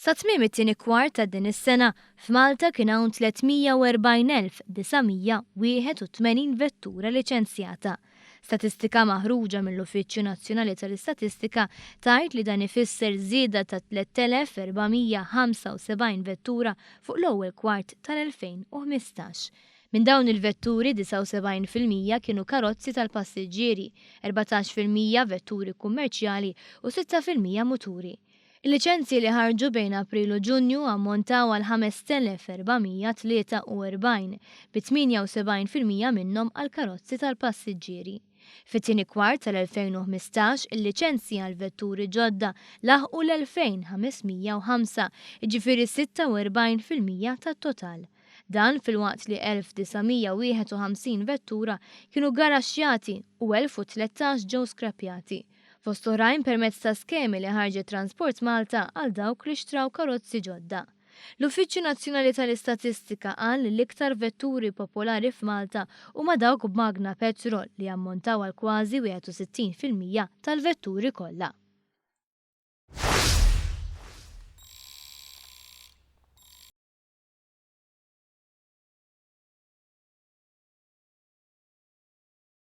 Sa tmiem it-tieni kwart ta' din is-sena f'Malta kien hawn 340,981 vettura liċenzjata. Statistika maħruġa mill-Uffiċċju Nazzjonali tal-Istatistika tgħid li dan ifisser żieda ta' 3,475 vettura fuq l-ewwel kwart tal-2015. Minn dawn il-vetturi 79% kienu karozzi tal-passiġġieri, 14% vetturi kummerċjali u 6% muturi. Il-liċenzji li ħarġu bejn April u Ġunju ammontaw għal 5,443 bi 78% minnhom għal karozzi tal-passiġġieri. Fit-tieni kwart tal-2015 il-liċenzji għal vetturi ġodda laħqu l-2505, jiġifieri 46% tat-total. Dan fil-waqt li 1951 vettura kienu garaxxjati u 1013 ġew skrappjati. Fost oħrajn permezz ta' skemi li ħarġet Transport Malta għal dawk li xtraw karozzi ġodda. L-Uffiċċju Nazzjonali tal-Istatistika qal li l-iktar vetturi popolari f'Malta huma dawk b'magna petrol li ammontaw għal kważi 61% tal-vetturi kollha.